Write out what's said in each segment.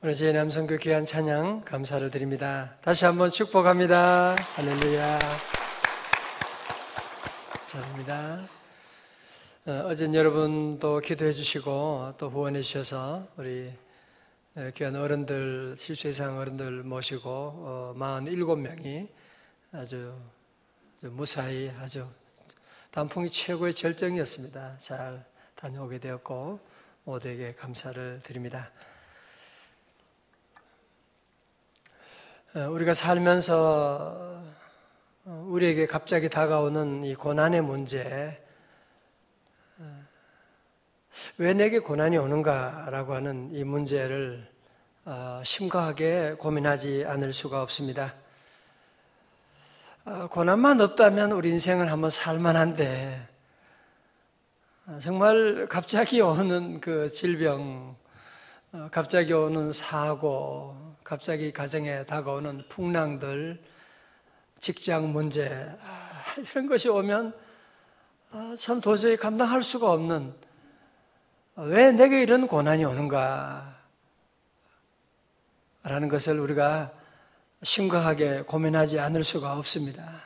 오늘 저희 남성교 귀한 찬양 감사를 드립니다. 다시 한번 축복합니다. 할렐루야. 감사합니다. 어제 여러분도 기도해 주시고 또 후원해 주셔서 우리 귀한 어른들, 70세 이상 어른들 모시고 47명이 아주 무사히 아주 단풍이 최고의 절정이었습니다. 잘 다녀오게 되었고 모두에게 감사를 드립니다. 우리가 살면서 우리에게 갑자기 다가오는 이 고난의 문제, 왜 내게 고난이 오는가라고 하는 이 문제를 심각하게 고민하지 않을 수가 없습니다. 고난만 없다면 우리 인생을 한번 살만한데 정말 갑자기 오는 그 질병, 갑자기 오는 사고, 갑자기 가정에 다가오는 풍랑들, 직장 문제, 이런 것이 오면 참 도저히 감당할 수가 없는, 왜 내게 이런 고난이 오는가 라는 것을 우리가 심각하게 고민하지 않을 수가 없습니다.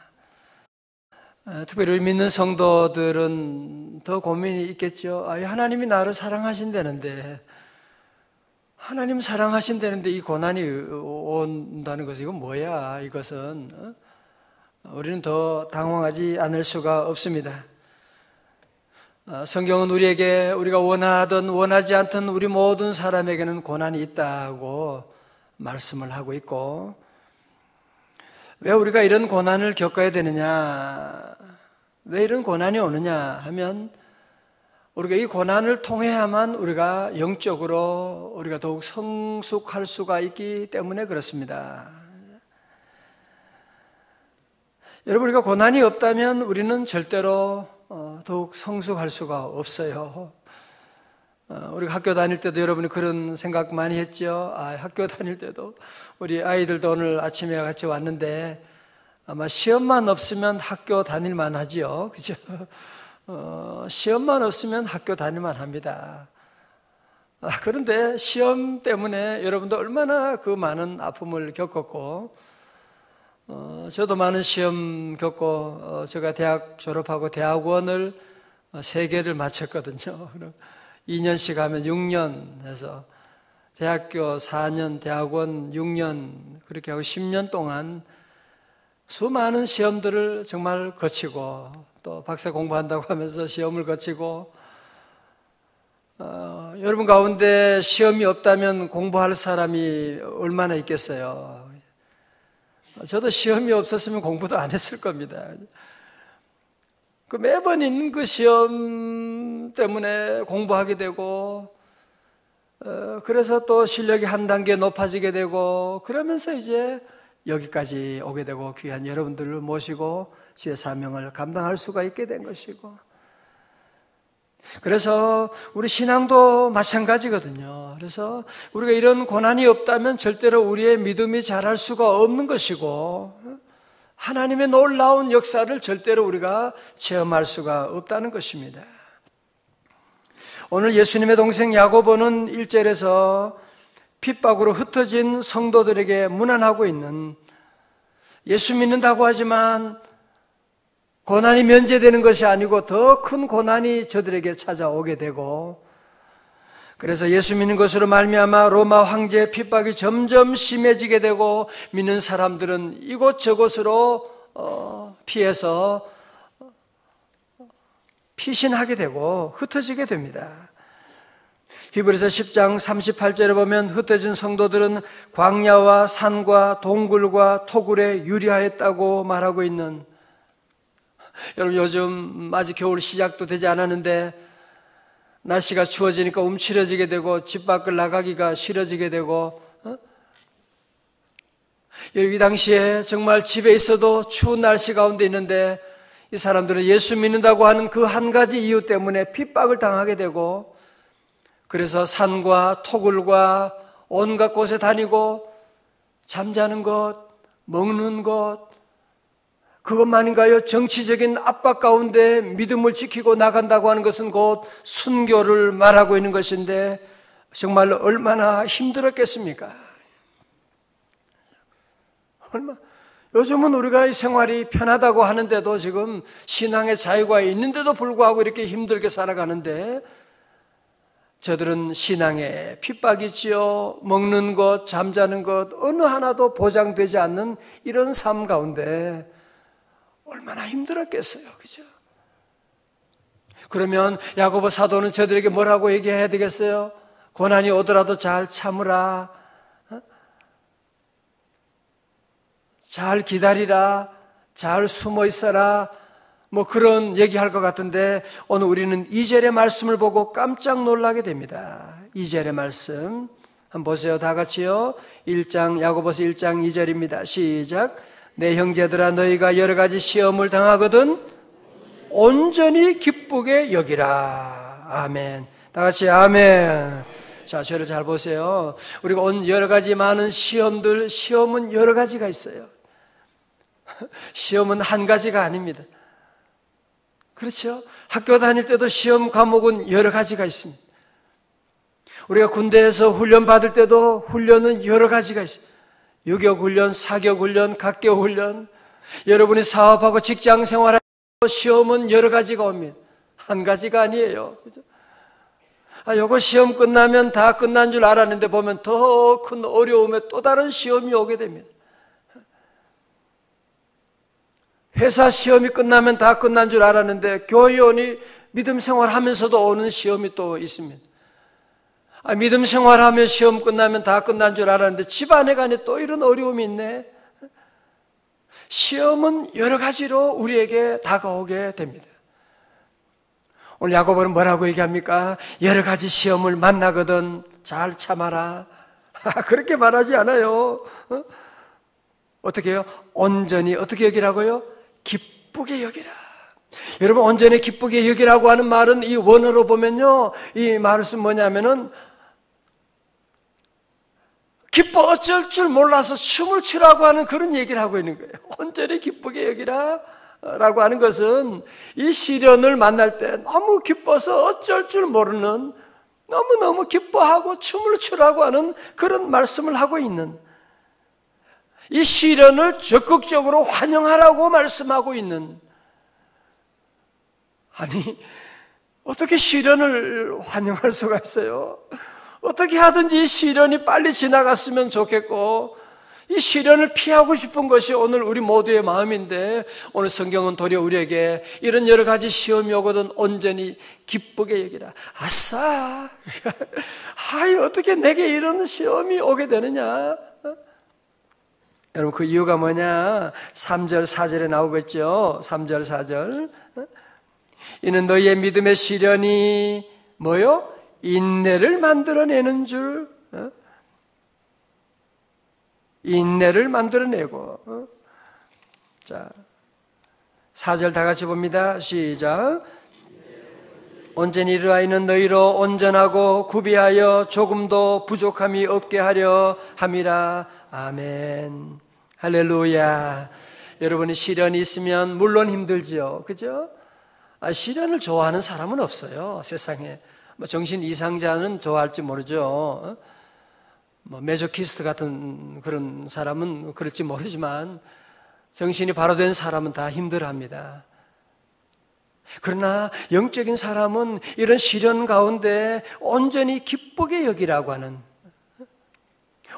특별히 믿는 성도들은 더 고민이 있겠죠. 하나님이 나를 사랑하신다는데, 하나님 사랑하신다는데 이 고난이 온다는 것은 이건 뭐야? 이것은 우리는 더 당황하지 않을 수가 없습니다. 성경은 우리에게 우리가 원하든 원하지 않든 우리 모든 사람에게는 고난이 있다고 말씀을 하고 있고, 왜 우리가 이런 고난을 겪어야 되느냐, 왜 이런 고난이 오느냐 하면 우리가 이 고난을 통해야만 우리가 영적으로 우리가 더욱 성숙할 수가 있기 때문에 그렇습니다. 여러분, 우리가 고난이 없다면 우리는 절대로 더욱 성숙할 수가 없어요. 우리가 학교 다닐 때도 여러분이 그런 생각 많이 했죠. 학교 다닐 때도 우리 아이들도 오늘 아침에 같이 왔는데 아마 시험만 없으면 학교 다닐만 하지요. 그죠? 시험만 없으면 학교 다닐만 합니다. 그런데 시험 때문에 여러분도 얼마나 그 많은 아픔을 겪었고, 저도 많은 시험 겪고, 제가 대학 졸업하고 대학원을 3개를 마쳤거든요. 2년씩 하면 6년 해서 대학교 4년, 대학원 6년, 그렇게 하고 10년 동안 수많은 시험들을 정말 거치고, 또 박사 공부한다고 하면서 시험을 거치고, 여러분 가운데 시험이 없다면 공부할 사람이 얼마나 있겠어요? 저도 시험이 없었으면 공부도 안 했을 겁니다. 그 매번 있는 그 시험 때문에 공부하게 되고, 그래서 또 실력이 한 단계 높아지게 되고, 그러면서 이제 여기까지 오게 되고 귀한 여러분들을 모시고 주의 사명을 감당할 수가 있게 된 것이고, 그래서 우리 신앙도 마찬가지거든요. 그래서 우리가 이런 고난이 없다면 절대로 우리의 믿음이 자랄 수가 없는 것이고, 하나님의 놀라운 역사를 절대로 우리가 체험할 수가 없다는 것입니다. 오늘 예수님의 동생 야고보는 1절에서 핍박으로 흩어진 성도들에게 문안하고 있는, 예수 믿는다고 하지만 고난이 면제되는 것이 아니고 더 큰 고난이 저들에게 찾아오게 되고, 그래서 예수 믿는 것으로 말미암아 로마 황제의 핍박이 점점 심해지게 되고, 믿는 사람들은 이곳저곳으로 피해서 피신하게 되고 흩어지게 됩니다. 히브리서 10장 38절에 보면 흩어진 성도들은 광야와 산과 동굴과 토굴에 유리하였다고 말하고 있는, 여러분 요즘 아직 겨울 시작도 되지 않았는데 날씨가 추워지니까 움츠러지게 되고 집 밖을 나가기가 싫어지게 되고, 이 당시에 정말 집에 있어도 추운 날씨 가운데 있는데 이 사람들은 예수 믿는다고 하는 그 한 가지 이유 때문에 핍박을 당하게 되고, 그래서 산과 토굴과 온갖 곳에 다니고 잠자는 것, 먹는 것, 그것만인가요? 정치적인 압박 가운데 믿음을 지키고 나간다고 하는 것은 곧 순교를 말하고 있는 것인데, 정말로 얼마나 힘들었겠습니까? 요즘은 우리가 이 생활이 편하다고 하는데도 지금 신앙의 자유가 있는데도 불구하고 이렇게 힘들게 살아가는데, 저들은 신앙에 핍박이 있지요. 먹는 것, 잠자는 것 어느 하나도 보장되지 않는 이런 삶 가운데 얼마나 힘들었겠어요. 그죠? 그러면 야고보 사도는 저들에게 뭐라고 얘기해야 되겠어요? 고난이 오더라도 잘 참으라, 잘 기다리라, 잘 숨어 있어라, 뭐 그런 얘기할 것 같은데, 오늘 우리는 2절의 말씀을 보고 깜짝 놀라게 됩니다. 2절의 말씀 한번 보세요. 다 같이요. 야고보서 1장 2절입니다. 시작. 내 형제들아, 너희가 여러 가지 시험을 당하거든 온전히 기쁘게 여기라. 아멘. 다 같이 아멘. 자, 저를 잘 보세요. 우리가 여러 가지 많은 시험은 여러 가지가 있어요. 시험은 한 가지가 아닙니다. 그렇죠? 학교 다닐 때도 시험 과목은 여러 가지가 있습니다. 우리가 군대에서 훈련 받을 때도 훈련은 여러 가지가 있어요. 유격훈련, 사격훈련, 각격훈련, 여러분이 사업하고 직장 생활할 때 시험은 여러 가지가 옵니다. 한 가지가 아니에요. 그죠? 요거 시험 끝나면 다 끝난 줄 알았는데 보면 더 큰 어려움에 또 다른 시험이 오게 됩니다. 회사 시험이 끝나면 다 끝난 줄 알았는데 교회원이 믿음 생활하면서도 오는 시험이 또 있습니다. 믿음 생활하며 시험 끝나면 다 끝난 줄 알았는데 집안에 가니 또 이런 어려움이 있네. 시험은 여러 가지로 우리에게 다가오게 됩니다. 오늘 야고보는 뭐라고 얘기합니까? 여러 가지 시험을 만나거든 잘 참아라. 그렇게 말하지 않아요. 어떻게 해요? 온전히 어떻게 여기라고요? 기쁘게 여기라. 여러분, 온전히 기쁘게 여기라고 하는 말은 이 원어로 보면요, 이 말은 뭐냐면은 기뻐 어쩔 줄 몰라서 춤을 추라고 하는 그런 얘기를 하고 있는 거예요. 온전히 기쁘게 여기라 라고 하는 것은 이 시련을 만날 때 너무 기뻐서 어쩔 줄 모르는, 너무너무 기뻐하고 춤을 추라고 하는 그런 말씀을 하고 있는, 이 시련을 적극적으로 환영하라고 말씀하고 있는, 아니 어떻게 시련을 환영할 수가 있어요? 어떻게 하든지 이 시련이 빨리 지나갔으면 좋겠고 이 시련을 피하고 싶은 것이 오늘 우리 모두의 마음인데, 오늘 성경은 도리어 우리에게 이런 여러 가지 시험이 오거든 온전히 기쁘게 여기라. 아싸! 아이, 어떻게 내게 이런 시험이 오게 되느냐? 여러분, 그 이유가 뭐냐? 3절 4절에 나오겠죠. 3절 4절. 이는 너희의 믿음의 시련이 뭐요? 인내를 만들어내는 줄. 인내를 만들어내고. 자, 4절 다 같이 봅니다. 시작. 온전히 이르러 있는 너희로 온전하고 구비하여 조금도 부족함이 없게 하려 함이라. 아멘. 할렐루야. 여러분이 시련이 있으면 물론 힘들지요. 그죠? 시련을 좋아하는 사람은 없어요, 세상에. 정신 이상자는 좋아할지 모르죠. 메조키스트 같은 그런 사람은 그럴지 모르지만 정신이 바로 된 사람은 다 힘들어합니다. 그러나 영적인 사람은 이런 시련 가운데 온전히 기쁘게 여기라고 하는,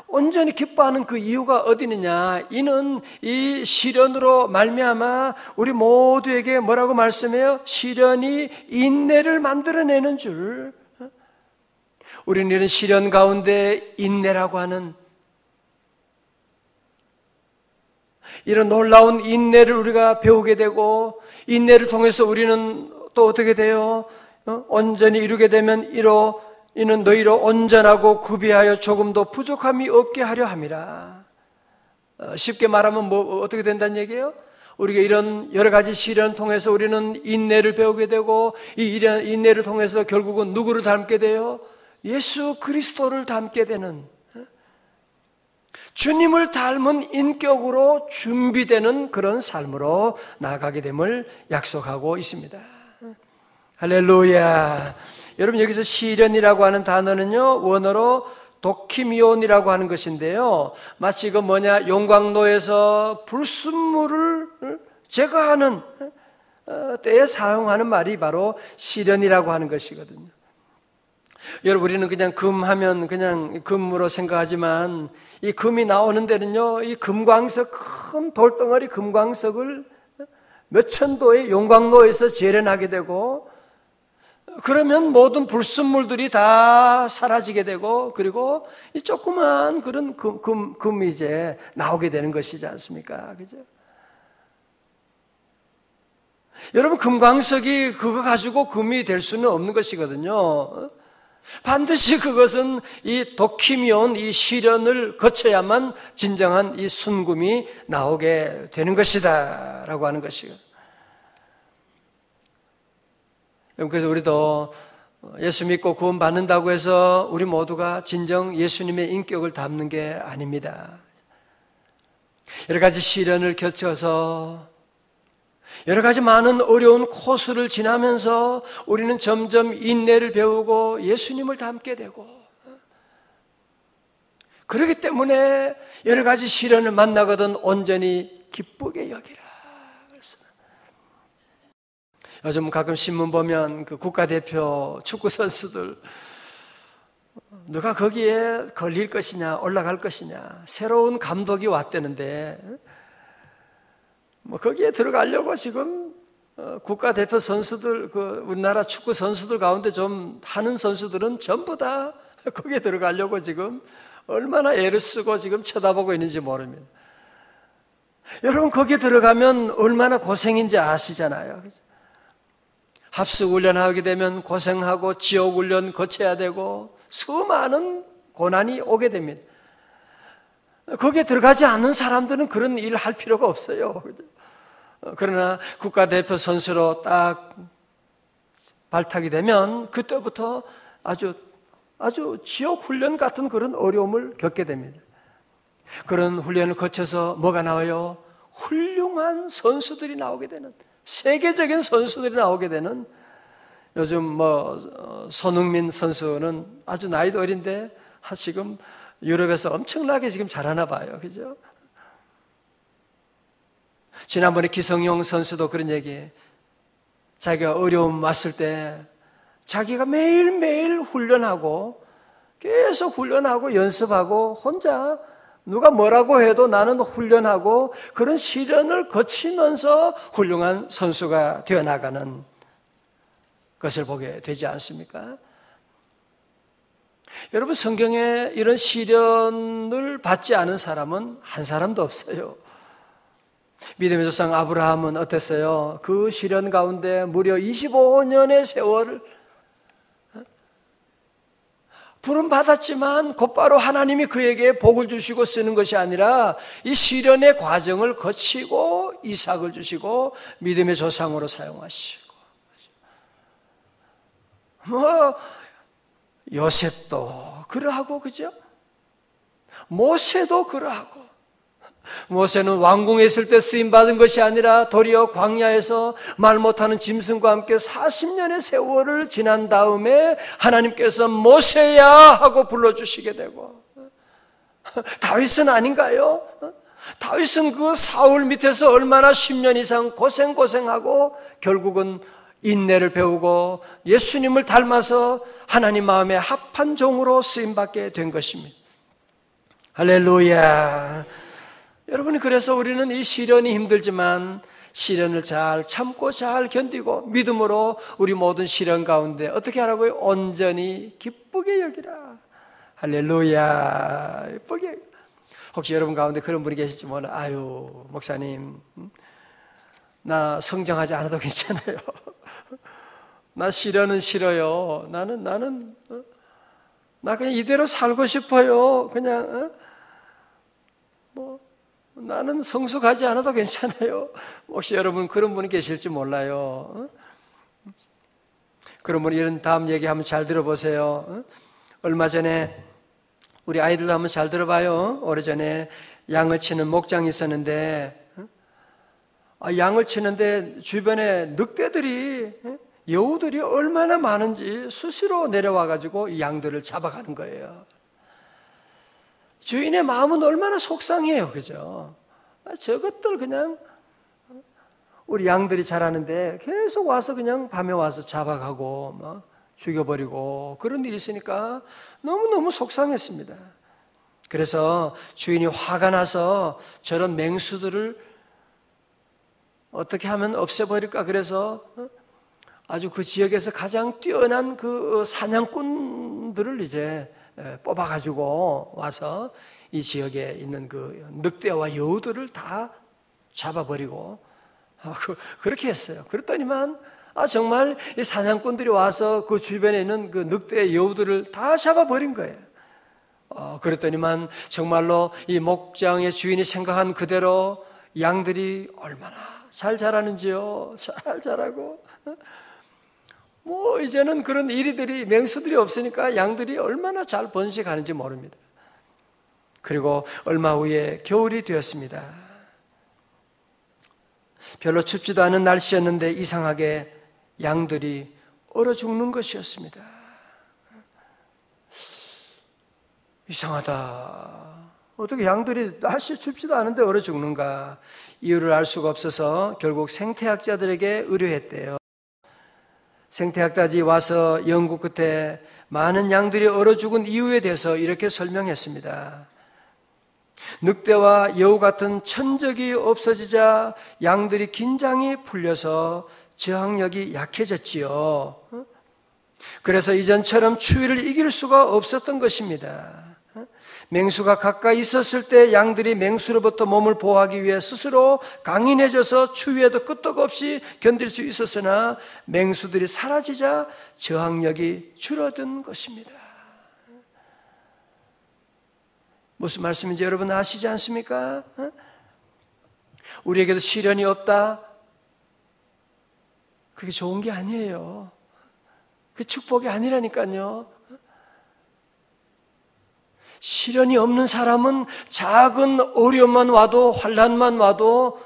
온전히 기뻐하는 그 이유가 어디 있느냐? 이는 이 시련으로 말미암아 우리 모두에게 뭐라고 말씀해요? 시련이 인내를 만들어내는 줄. 우리는 이런 시련 가운데 인내라고 하는 이런 놀라운 인내를 우리가 배우게 되고, 인내를 통해서 우리는 또 어떻게 돼요? 온전히 이루게 되면 이는 너희로 온전하고 구비하여 조금도 부족함이 없게 하려 함이라. 쉽게 말하면 어떻게 된다는 얘기예요? 우리가 이런 여러 가지 시련을 통해서 우리는 인내를 배우게 되고, 이 인내를 통해서 결국은 누구를 닮게 돼요? 예수 그리스도를 닮게 되는, 주님을 닮은 인격으로 준비되는 그런 삶으로 나아가게 됨을 약속하고 있습니다. 할렐루야. 여러분 여기서 시련이라고 하는 단어는요, 원어로 도키미온이라고 하는 것인데요, 마치 그 용광로에서 불순물을 제거하는 때에 사용하는 말이 바로 시련이라고 하는 것이거든요. 여러분, 우리는 그냥 금하면 그냥 금으로 생각하지만 이 금이 나오는 데는요, 이 금광석, 큰 돌덩어리 금광석을 몇천 도의 용광로에서 재련하게 되고, 그러면 모든 불순물들이 다 사라지게 되고, 그리고 이 조그만 그런 금이 이제 나오게 되는 것이지 않습니까? 그죠? 여러분, 금광석이 그거 가지고 금이 될 수는 없는 것이거든요. 반드시 그것은 이 도키미온, 이 시련을 거쳐야만 진정한 이 순금이 나오게 되는 것이다 라고 하는 것이요. 그래서 우리도 예수 믿고 구원 받는다고 해서 우리 모두가 진정 예수님의 인격을 담는 게 아닙니다. 여러 가지 시련을 겪어서 여러 가지 많은 어려운 코스를 지나면서 우리는 점점 인내를 배우고 예수님을 닮게 되고, 그렇기 때문에 여러 가지 시련을 만나거든 온전히 기쁘게 여기라. 요즘 가끔 신문 보면 그 국가대표 축구 선수들 누가 거기에 걸릴 것이냐, 올라갈 것이냐, 새로운 감독이 왔다는데 거기에 들어가려고 지금 국가대표 선수들, 그 우리나라 축구 선수들 가운데 좀 하는 선수들은 전부 다 거기에 들어가려고 지금 얼마나 애를 쓰고 지금 쳐다보고 있는지 모릅니다. 여러분, 거기에 들어가면 얼마나 고생인지 아시잖아요. 합숙훈련하게 되면 고생하고 지옥훈련 거쳐야 되고 수많은 고난이 오게 됩니다. 거기에 들어가지 않는 사람들은 그런 일 할 필요가 없어요. 그러나 국가대표 선수로 딱 발탁이 되면 그때부터 아주 지옥 훈련 같은 그런 어려움을 겪게 됩니다. 그런 훈련을 거쳐서 뭐가 나와요? 훌륭한 선수들이 나오게 되는, 세계적인 선수들이 나오게 되는, 요즘 손흥민 선수는 아주 나이도 어린데 지금 유럽에서 엄청나게 지금 잘하나 봐요. 그죠? 지난번에 기성용 선수도 그런 얘기, 자기가 어려움 왔을 때 자기가 매일매일 훈련하고 계속 훈련하고 연습하고 혼자 누가 뭐라고 해도 나는 훈련하고 그런 시련을 거치면서 훌륭한 선수가 되어나가는 것을 보게 되지 않습니까? 여러분, 성경에 이런 시련을 받지 않은 사람은 한 사람도 없어요. 믿음의 조상 아브라함은 어땠어요? 그 시련 가운데 무려 25년의 세월을 부름 받았지만 곧바로 하나님이 그에게 복을 주시고 쓰는 것이 아니라 이 시련의 과정을 거치고 이삭을 주시고 믿음의 조상으로 사용하시고, 요셉도 그러하고, 그죠? 모세도 그러하고, 모세는 왕궁에 있을 때 쓰임받은 것이 아니라 도리어 광야에서 말 못하는 짐승과 함께 40년의 세월을 지난 다음에 하나님께서 모세야 하고 불러주시게 되고, 다윗은 아닌가요? 다윗은 그 사울 밑에서 얼마나 10년 이상 고생하고 결국은 인내를 배우고 예수님을 닮아서 하나님 마음에 합한 종으로 쓰임받게 된 것입니다. 할렐루야. 여러분이, 그래서 우리는 이 시련이 힘들지만 시련을 잘 참고 잘 견디고 믿음으로 우리 모든 시련 가운데 어떻게 하라고요? 온전히 기쁘게 여기라. 할렐루야. 기쁘게. 혹시 여러분 가운데 그런 분이 계실지 몰라. 아유, 목사님, 나 성장하지 않아도 괜찮아요. 나 시련은 싫어요. 나 그냥 이대로 살고 싶어요. 그냥 나는 성숙하지 않아도 괜찮아요. 혹시 여러분 그런 분이 계실지 몰라요. 그런 분이 이런 다음 얘기 한번 잘 들어보세요. 얼마 전에 우리 아이들도 한번 잘 들어봐요. 오래전에 양을 치는 목장이 있었는데, 양을 치는데 주변에 늑대들이 여우들이 얼마나 많은지 수시로 내려와 가지고 이 양들을 잡아가는 거예요. 주인의 마음은 얼마나 속상해요, 그죠? 저것들 그냥 우리 양들이 자라는데 계속 와서 그냥 밤에 와서 잡아가고 막 죽여버리고 그런 일이 있으니까 너무너무 속상했습니다. 그래서 주인이 화가 나서 저런 맹수들을 어떻게 하면 없애버릴까 그래서 아주 그 지역에서 가장 뛰어난 그 사냥꾼들을 이제 뽑아가지고 와서 이 지역에 있는 그 늑대와 여우들을 다 잡아버리고 그렇게 했어요. 그랬더니만 정말 이 사냥꾼들이 와서 그 주변에 있는 그 늑대 여우들을 다 잡아버린 거예요. 그랬더니만 정말로 이 목장의 주인이 생각한 그대로 양들이 얼마나 잘 자라는지요. 잘 자라고 뭐 이제는 그런 이리들이 맹수들이 없으니까 양들이 얼마나 잘 번식하는지 모릅니다. 그리고 얼마 후에 겨울이 되었습니다. 별로 춥지도 않은 날씨였는데 이상하게 양들이 얼어 죽는 것이었습니다. 이상하다. 어떻게 양들이 날씨 춥지도 않은데 얼어 죽는가? 이유를 알 수가 없어서 결국 생태학자들에게 의뢰했대요. 생태학자들이 와서 연구 끝에 많은 양들이 얼어 죽은 이유에 대해서 이렇게 설명했습니다. 늑대와 여우 같은 천적이 없어지자 양들이 긴장이 풀려서 저항력이 약해졌지요. 그래서 이전처럼 추위를 이길 수가 없었던 것입니다. 맹수가 가까이 있었을 때 양들이 맹수로부터 몸을 보호하기 위해 스스로 강인해져서 추위에도 끄떡없이 견딜 수 있었으나 맹수들이 사라지자 저항력이 줄어든 것입니다. 무슨 말씀인지 여러분 아시지 않습니까? 우리에게도 시련이 없다? 그게 좋은 게 아니에요. 그 축복이 아니라니까요. 시련이 없는 사람은 작은 어려움만 와도 환난만 와도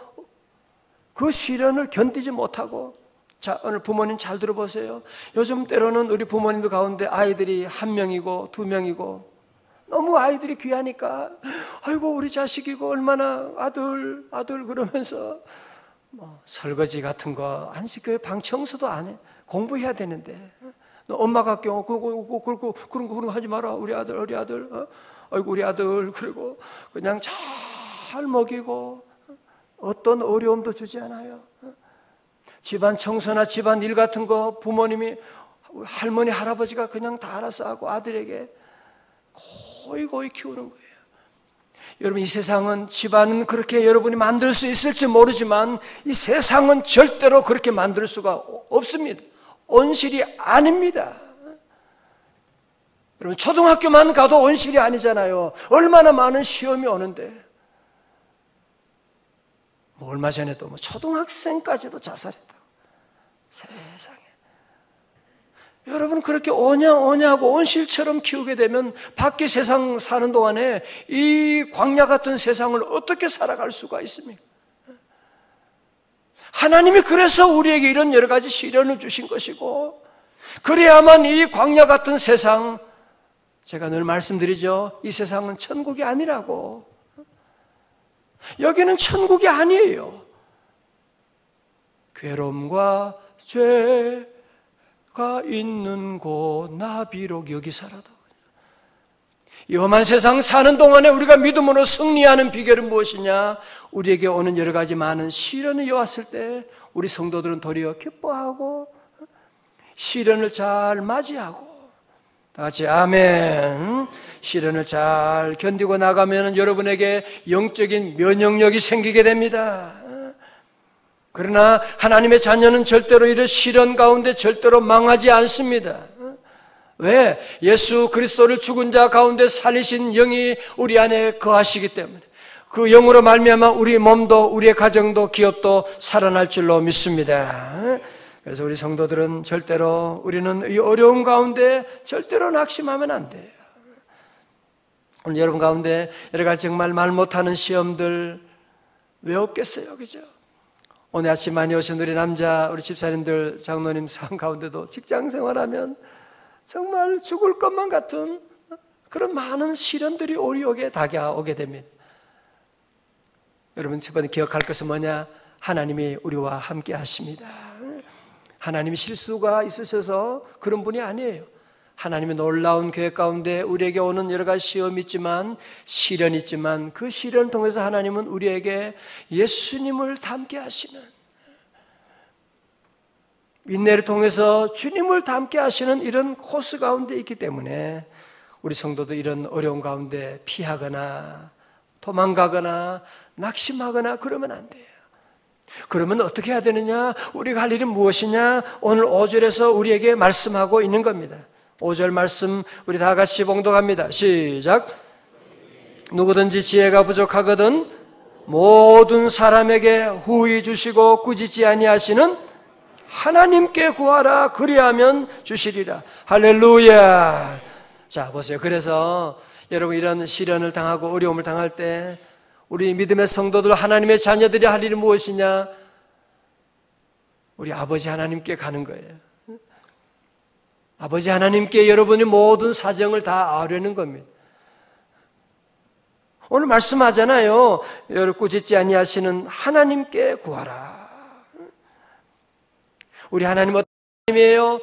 그 시련을 견디지 못하고 자, 오늘 부모님 잘 들어보세요. 요즘 때로는 우리 부모님들 가운데 아이들이 1명이고 2명이고 너무 아이들이 귀하니까 아이고 우리 자식이고 얼마나 아들 그러면서 뭐 설거지 같은 거 안 시켜요. 방 청소도 안 해. 공부해야 되는데 너 엄마가 그런 거 하지 마라. 우리 아들 아이고 우리 아들 그리고 그냥 잘 먹이고 어떤 어려움도 주지 않아요. 집안 청소나 집안 일 같은 거 부모님이 할머니 할아버지가 그냥 다 알아서 하고 아들에게 고이 키우는 거예요. 여러분 이 세상은 집안은 그렇게 여러분이 만들 수 있을지 모르지만 이 세상은 절대로 그렇게 만들 수가 없습니다. 온실이 아닙니다. 여러분 초등학교만 가도 온실이 아니잖아요. 얼마나 많은 시험이 오는데 뭐 얼마 전에도 뭐 초등학생까지도 자살했다고. 세상에. 여러분 그렇게 오냐고 온실처럼 키우게 되면 밖에 세상 사는 동안에 이 광야 같은 세상을 어떻게 살아갈 수가 있습니까? 하나님이 그래서 우리에게 이런 여러 가지 시련을 주신 것이고 그래야만 이 광야 같은 세상, 제가 늘 말씀드리죠. 이 세상은 천국이 아니라고. 여기는 천국이 아니에요. 괴로움과 죄가 있는 곳 나 비록 여기 살아도. 이 험한 세상 사는 동안에 우리가 믿음으로 승리하는 비결은 무엇이냐? 우리에게 오는 여러 가지 많은 시련이 왔을 때 우리 성도들은 도리어 기뻐하고 시련을 잘 맞이하고 다 같이 아멘. 시련을 잘 견디고 나가면 여러분에게 영적인 면역력이 생기게 됩니다. 그러나 하나님의 자녀는 절대로 이런 시련 가운데 절대로 망하지 않습니다. 왜? 예수 그리스도를 죽은 자 가운데 살리신 영이 우리 안에 거하시기 때문에 그 영으로 말미암아 우리 몸도 우리의 가정도 기업도 살아날 줄로 믿습니다. 그래서 우리 성도들은 절대로 우리는 이 어려움 가운데 절대로 낙심하면 안 돼요. 오늘 여러분 가운데 여러 가지 정말 말 못하는 시험들 왜 없겠어요, 그죠? 오늘 아침 많이 오신 우리 집사님들, 장로님 상 가운데도 직장 생활하면 정말 죽을 것만 같은 그런 많은 시련들이 우리에게 다가오게 됩니다. 여러분, 첫 번째 기억할 것은 뭐냐? 하나님이 우리와 함께 하십니다. 하나님이 실수가 있으셔서 그런 분이 아니에요. 하나님의 놀라운 계획 가운데 우리에게 오는 여러 가지 시험이 있지만, 시련이 있지만, 그 시련을 통해서 하나님은 우리에게 예수님을 닮게 하시는, 인내를 통해서 주님을 닮게 하시는 이런 코스 가운데 있기 때문에 우리 성도도 이런 어려운 가운데 피하거나 도망가거나 낙심하거나 그러면 안 돼요. 그러면 어떻게 해야 되느냐? 우리가 할 일은 무엇이냐? 오늘 5절에서 우리에게 말씀하고 있는 겁니다. 5절 말씀 우리 다 같이 봉독합니다. 시작. 누구든지 지혜가 부족하거든 모든 사람에게 후히 주시고 꾸짖지 아니하시는 하나님께 구하라. 그리하면 주시리라. 할렐루야. 자, 보세요. 그래서 여러분, 이런 시련을 당하고 어려움을 당할 때 우리 믿음의 성도들, 하나님의 자녀들이 할 일이 무엇이냐? 우리 아버지 하나님께 가는 거예요. 아버지 하나님께 여러분이 모든 사정을 다 아뢰는 겁니다. 오늘 말씀하잖아요. 여러분, 꾸짖지 아니하시는 하나님께 구하라. 우리 하나님 어떤 하나님이에요?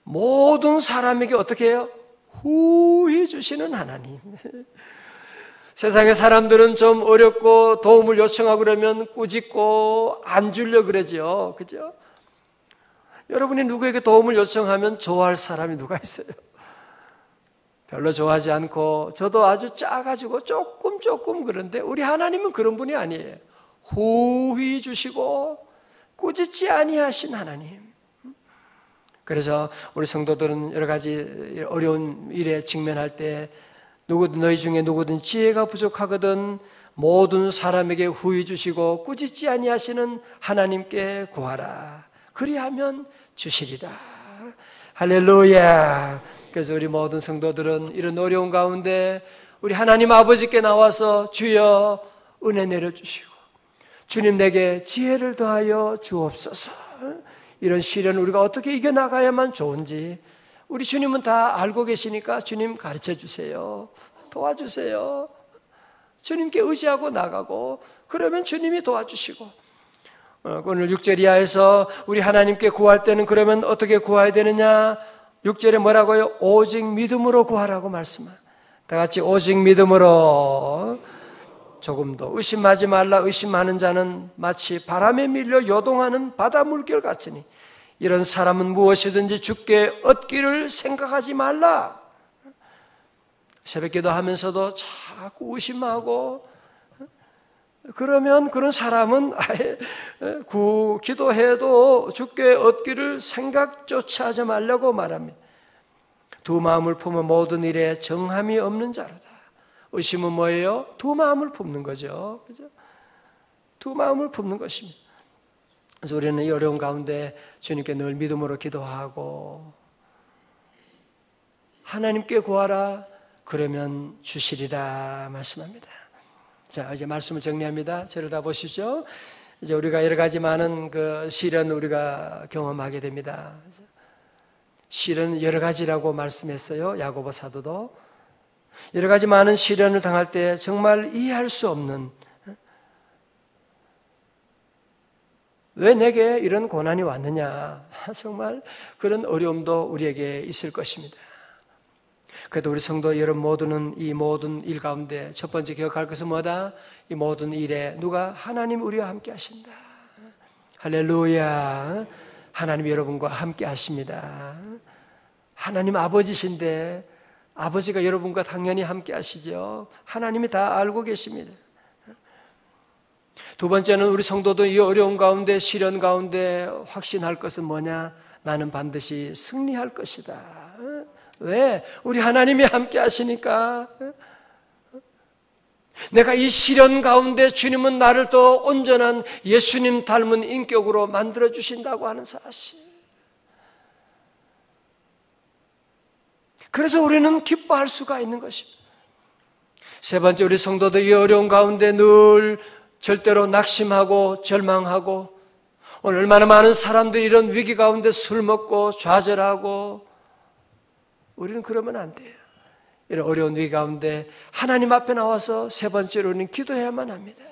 모든 사람에게 어떻게 해요? 후히 주시는 하나님. 세상의 사람들은 좀 어렵고 도움을 요청하고 그러면 꾸짖고 안 주려고 그러죠. 그죠? 여러분이 누구에게 도움을 요청하면 좋아할 사람이 누가 있어요? 별로 좋아하지 않고 저도 아주 작아지고 조금 그런데 우리 하나님은 그런 분이 아니에요. 후히 주시고 꾸짖지 아니하신 하나님. 그래서 우리 성도들은 여러 가지 어려운 일에 직면할 때 너희 중에 누구든 지혜가 부족하거든 모든 사람에게 후히 주시고 꾸짖지 아니하시는 하나님께 구하라. 그리하면 주시리라. 할렐루야. 그래서 우리 모든 성도들은 이런 어려운 가운데 우리 하나님 아버지께 나와서 주여 은혜 내려주시고 주님 내게 지혜를 더하여 주옵소서. 이런 시련을 우리가 어떻게 이겨나가야만 좋은지 우리 주님은 다 알고 계시니까 주님 가르쳐 주세요. 도와주세요. 주님께 의지하고 나가고 그러면 주님이 도와주시고 오늘 6절 이하에서 우리 하나님께 구할 때는 그러면 어떻게 구해야 되느냐? 6절에 뭐라고요? 오직 믿음으로 구하라고 말씀합니다. 다 같이 오직 믿음으로. 조금도 의심하지 말라. 의심하는 자는 마치 바람에 밀려 요동하는 바다 물결 같으니 이런 사람은 무엇이든지 주께 얻기를 생각하지 말라. 새벽기도 하면서도 자꾸 의심하고 그러면 그런 사람은 아예 기도해도 주께 얻기를 생각조차 하지 말라고 말합니다. 두 마음을 품은 모든 일에 정함이 없는 자로다. 의심은 뭐예요? 두 마음을 품는 거죠. 그죠? 두 마음을 품는 것입니다. 그래서 우리는 이 어려운 가운데 주님께 늘 믿음으로 기도하고 하나님께 구하라. 그러면 주시리라 말씀합니다. 자, 이제 말씀을 정리합니다. 저를 다 보시죠. 이제 우리가 여러 가지 많은 그 시련 우리가 경험하게 됩니다. 시련은 여러 가지라고 말씀했어요. 야고보 사도도. 여러 가지 많은 시련을 당할 때 정말 이해할 수 없는 왜 내게 이런 고난이 왔느냐 정말 그런 어려움도 우리에게 있을 것입니다. 그래도 우리 성도 여러분 모두는 이 모든 일 가운데 첫 번째 기억할 것은 뭐다? 이 모든 일에 누가? 하나님 우리와 함께 하신다. 할렐루야. 하나님 여러분과 함께 하십니다. 하나님 아버지신데 아버지가 여러분과 당연히 함께 하시죠. 하나님이 다 알고 계십니다. 두 번째는 우리 성도도 이 어려운 가운데 시련 가운데 확신할 것은 뭐냐? 나는 반드시 승리할 것이다. 왜? 우리 하나님이 함께 하시니까. 내가 이 시련 가운데 주님은 나를 더 온전한 예수님 닮은 인격으로 만들어 주신다고 하는 사실. 그래서 우리는 기뻐할 수가 있는 것입니다. 세 번째, 우리 성도도 이 어려운 가운데 늘 절대로 낙심하고 절망하고, 오늘 얼마나 많은 사람들이 이런 위기 가운데 술 먹고 좌절하고, 우리는 그러면 안 돼요. 이런 어려운 위기 가운데 하나님 앞에 나와서 세 번째로는 기도해야만 합니다.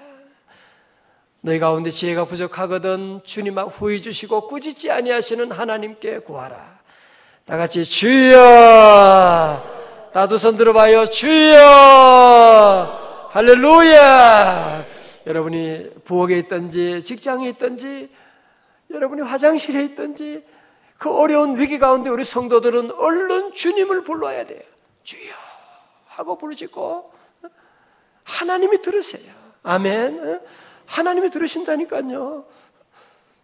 너희 가운데 지혜가 부족하거든 주님 앞 후히 주시고 꾸짖지 아니하시는 하나님께 구하라. 다 같이 주여, 다 두 손 들어봐요. 주여, 할렐루야. 여러분이 부엌에 있든지 직장에 있든지 여러분이 화장실에 있든지 그 어려운 위기 가운데 우리 성도들은 얼른 주님을 불러야 돼요. 주여 하고 부르짖고 하나님이 들으세요. 아멘. 하나님이 들으신다니까요.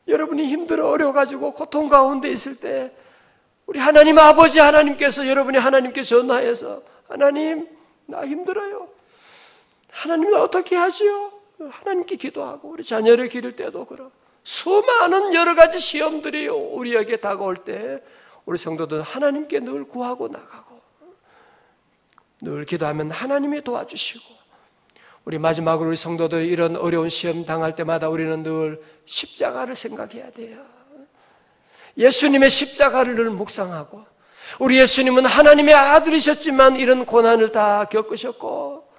여러분이 힘들어 어려워가지고 고통 가운데 있을 때 우리 하나님 아버지 하나님께서 여러분이 하나님께 전화해서 하나님 나 힘들어요. 하나님 나 어떻게 하지요? 하나님께 기도하고 우리 자녀를 기를 때도 그렇고 수많은 여러 가지 시험들이 우리에게 다가올 때 우리 성도들은 하나님께 늘 구하고 나가고 늘 기도하면 하나님이 도와주시고, 우리 마지막으로 우리 성도들이 이런 어려운 시험 당할 때마다 우리는 늘 십자가를 생각해야 돼요. 예수님의 십자가를 늘 묵상하고, 우리 예수님은 하나님의 아들이셨지만 이런 고난을 다 겪으셨고,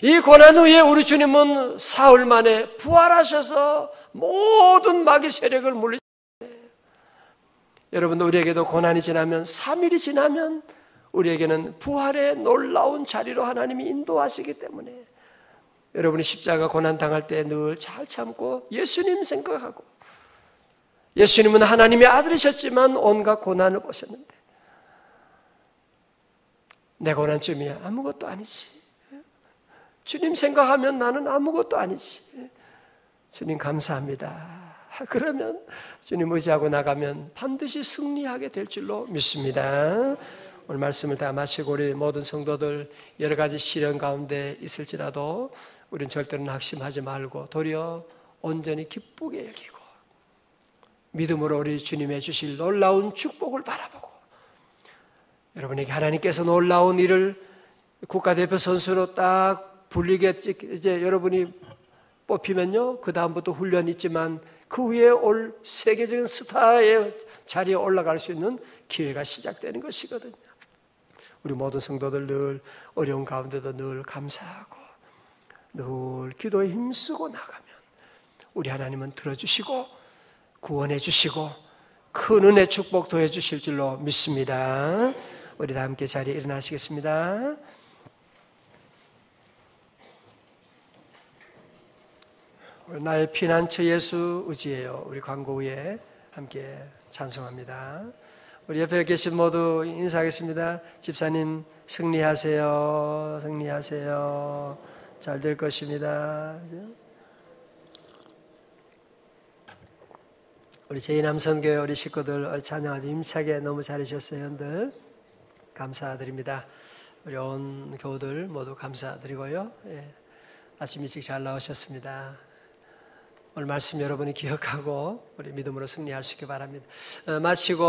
이 고난 후에 우리 주님은 사흘 만에 부활하셔서 모든 마귀 세력을 물리쳤어요. 여러분, 우리에게도 고난이 지나면 3일이 지나면 우리에게는 부활의 놀라운 자리로 하나님이 인도하시기 때문에 여러분이 십자가 고난 당할 때 늘 잘 참고 예수님 생각하고, 예수님은 하나님의 아들이셨지만 온갖 고난을 보셨는데 내 고난쯤이야 아무것도 아니지. 주님 생각하면 나는 아무것도 아니지. 주님 감사합니다. 그러면 주님 의지하고 나가면 반드시 승리하게 될 줄로 믿습니다. 오늘 말씀을 다 마치고 우리 모든 성도들 여러 가지 시련 가운데 있을지라도 우리는 절대로 낙심하지 말고 도리어 온전히 기쁘게 여기고 믿음으로 우리 주님의 주실 놀라운 축복을 바라보고, 여러분에게 하나님께서 놀라운 일을 국가대표 선수로 딱 불리게 이제 여러분이 뽑히면요, 그 다음부터 훈련이 있지만 그 후에 올 세계적인 스타의 자리에 올라갈 수 있는 기회가 시작되는 것이거든요. 우리 모든 성도들 늘 어려운 가운데도 늘 감사하고 늘 기도에 힘쓰고 나가면 우리 하나님은 들어주시고 구원해 주시고 큰 은혜 축복 더해 주실 줄로 믿습니다. 우리 다 함께 자리에 일어나시겠습니다. 나의 피난처 예수 의지해요. 우리 광고 후에 함께 찬송합니다. 우리 옆에 계신 모두 인사하겠습니다. 집사님 승리하세요. 승리하세요. 잘 될 것입니다. 우리 제2남선교회 우리 식구들 찬양 아주 힘차게 너무 잘해주셨어요. 여러분들 감사드립니다. 우리 온 교우들 모두 감사드리고요. 아침 일찍 잘 나오셨습니다. 오늘 말씀 여러분이 기억하고 우리 믿음으로 승리할 수 있기 바랍니다. 마치고